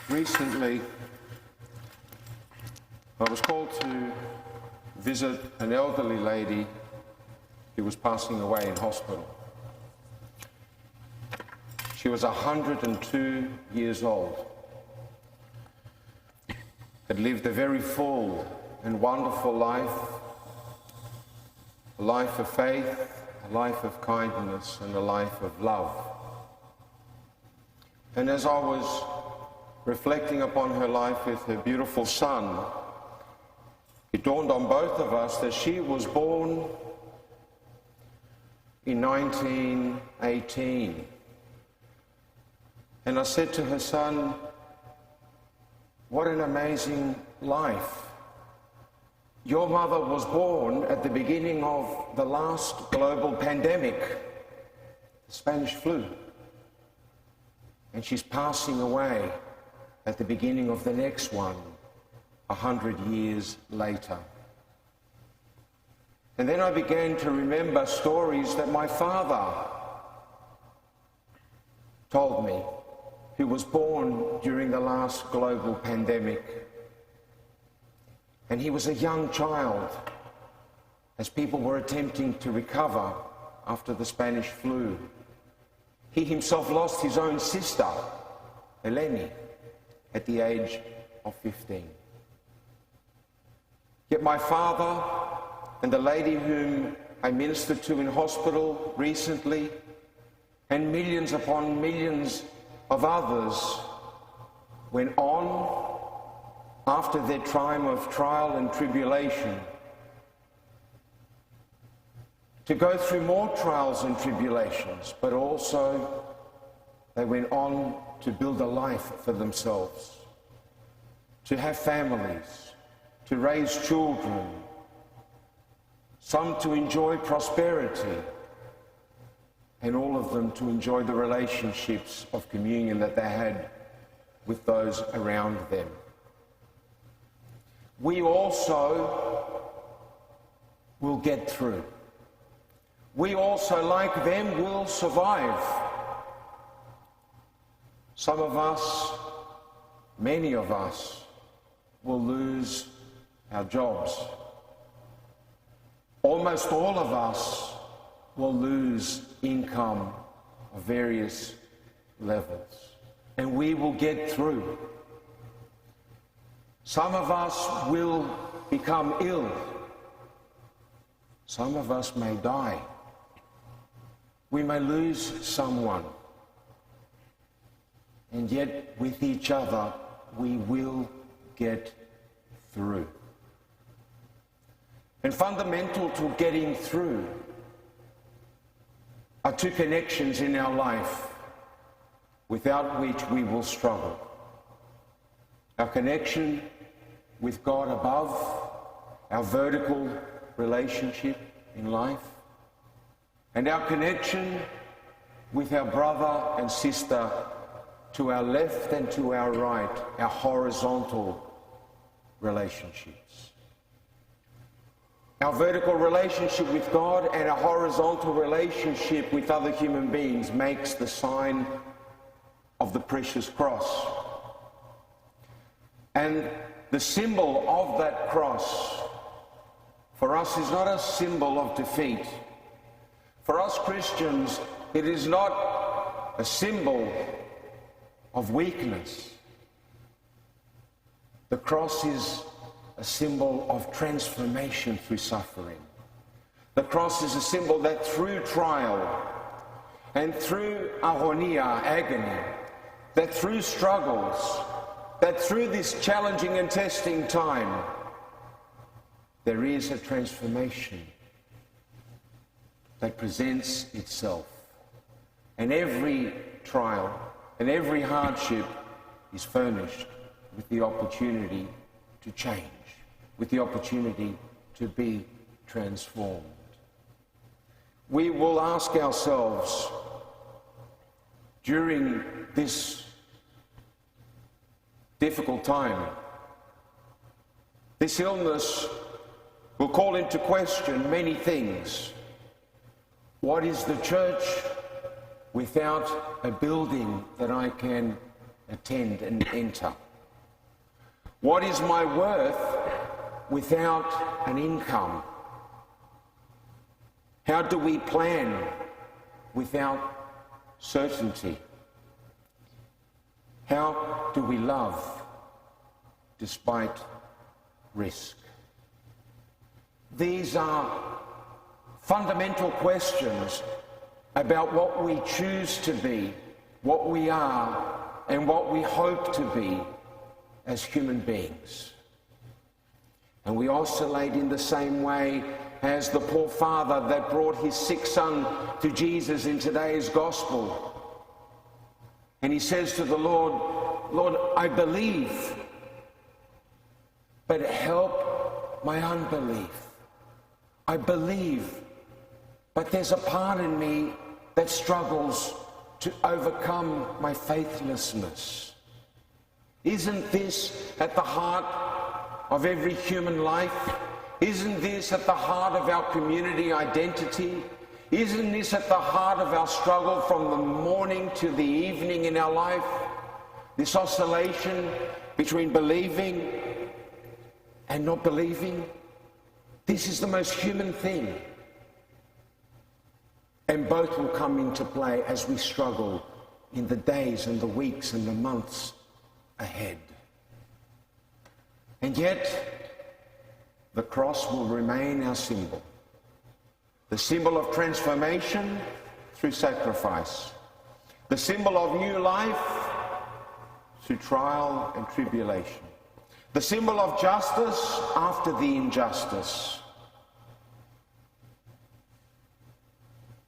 Recently, I was called to visit an elderly lady who was passing away in hospital. She was 102 years old, had lived a very full and wonderful life, a life of faith, a life of kindness, and a life of love. And as I was reflecting upon her life with her beautiful son, it dawned on both of us that she was born in 1918. And I said to her son, "What an amazing life. Your mother was born at the beginning of the last global pandemic, the Spanish flu. And she's passing away at the beginning of the next one, 100 years later." And then I began to remember stories that my father told me, who was born during the last global pandemic. And he was a young child as people were attempting to recover after the Spanish flu. He himself lost his own sister, Eleni, at the age of 15. Yet my father and the lady whom I ministered to in hospital recently, and millions upon millions of others, went on after their time of trial and tribulation to go through more trials and tribulations, but also they went on to build a life for themselves, to have families, to raise children, some to enjoy prosperity, and all of them to enjoy the relationships of communion that they had with those around them. We also will get through. We also, like them, will survive. Some of us, many of us, will lose our jobs. Almost all of us will lose income of various levels, and we will get through. Some of us will become ill. Some of us may die. We may lose someone. And yet, with each other, we will get through. And fundamental to getting through are two connections in our life without which we will struggle. Our connection with God above, our vertical relationship in life, and our connection with our brother and sister to our left and to our right, our horizontal relationships. Our vertical relationship with God and our horizontal relationship with other human beings makes the sign of the precious cross. And the symbol of that cross for us is not a symbol of defeat. For us Christians, it is not a symbol of weakness. The cross is a symbol of transformation through suffering. The cross is a symbol that through trial and through agonia, agony, that through struggles, that through this challenging and testing time, there is a transformation that presents itself. And every trial and every hardship is furnished with the opportunity to change, with the opportunity to be transformed. We will ask ourselves during this difficult time, this illness will call into question many things. What is the church without a building that I can attend and enter? What is my worth without an income? How do we plan without certainty? How do we love despite risk? These are fundamental questions about what we choose to be, what we are, and what we hope to be as human beings. And we oscillate in the same way as the poor father that brought his sick son to Jesus in today's gospel. And he says to the Lord, Lord, I believe, but help my unbelief. I believe, but there's a part in me that struggles to overcome my faithlessness. Isn't this at the heart of every human life? Isn't this at the heart of our community identity? Isn't this at the heart of our struggle from the morning to the evening in our life? This oscillation between believing and not believing? This is the most human thing. And both will come into play as we struggle in the days and the weeks and the months ahead. And yet, the cross will remain our symbol. The symbol of transformation through sacrifice. The symbol of new life through trial and tribulation. The symbol of justice after the injustice.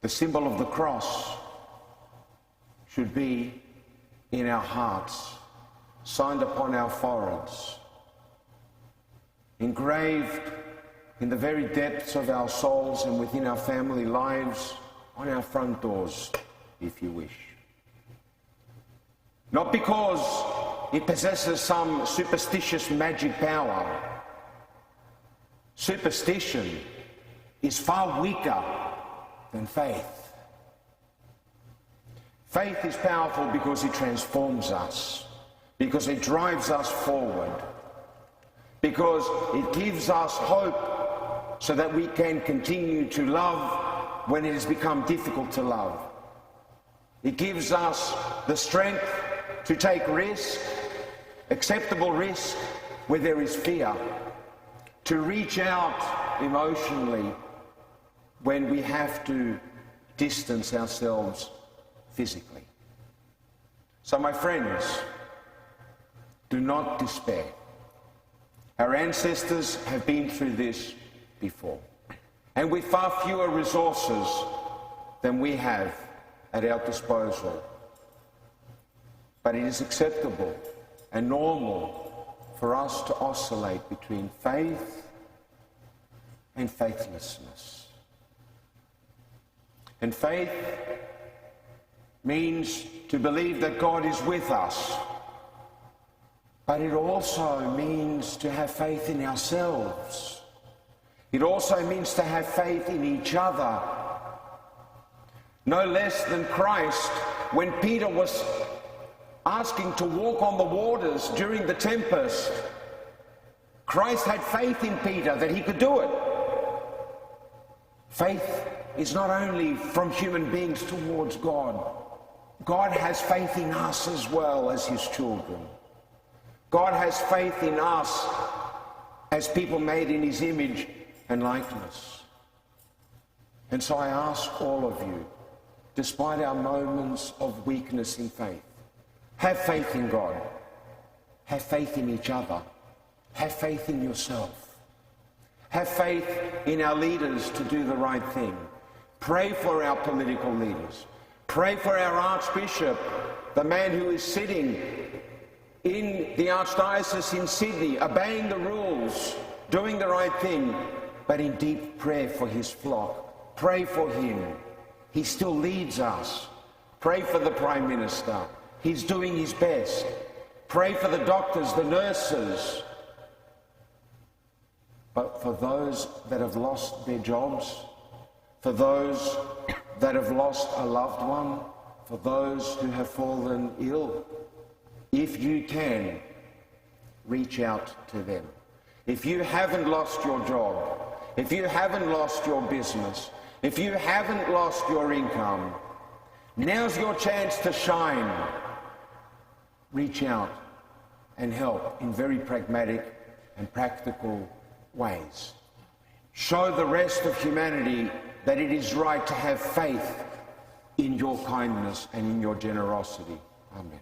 The symbol of the cross should be in our hearts, signed upon our foreheads, engraved in the very depths of our souls and within our family lives, on our front doors, if you wish. Not because it possesses some superstitious magic power. Superstition is far weaker than faith. Faith is powerful because it transforms us, because it drives us forward, because it gives us hope so that we can continue to love when it has become difficult to love. It gives us the strength to take risk, acceptable risk, where there is fear, to reach out emotionally when we have to distance ourselves physically. So, my friends, do not despair. Our ancestors have been through this before, and with far fewer resources than we have at our disposal. But it is acceptable and normal for us to oscillate between faith and faithlessness. And faith means to believe that God is with us, but it also means to have faith in ourselves. It also means to have faith in each other. No less than Christ, when Peter was asking to walk on the waters during the tempest, Christ had faith in Peter that he could do it. Faith is not only from human beings towards God. God has faith in us as well as his children. God has faith in us as people made in his image and likeness. And so I ask all of you, despite our moments of weakness in faith, have faith in God. Have faith in each other. Have faith in yourself. Have faith in our leaders to do the right thing. Pray for our political leaders. Pray for our Archbishop, the man who is sitting in the Archdiocese in Sydney, obeying the rules, doing the right thing, but in deep prayer for his flock. Pray for him. He still leads us. Pray for the Prime Minister. He's doing his best. Pray for the doctors, the nurses. But for those that have lost their jobs, for those that have lost a loved one, for those who have fallen ill, if you can, reach out to them. If you haven't lost your job, if you haven't lost your business, if you haven't lost your income, now's your chance to shine. Reach out and help in very pragmatic and practical ways. Show the rest of humanity that it is right to have faith in your kindness and in your generosity. Amen.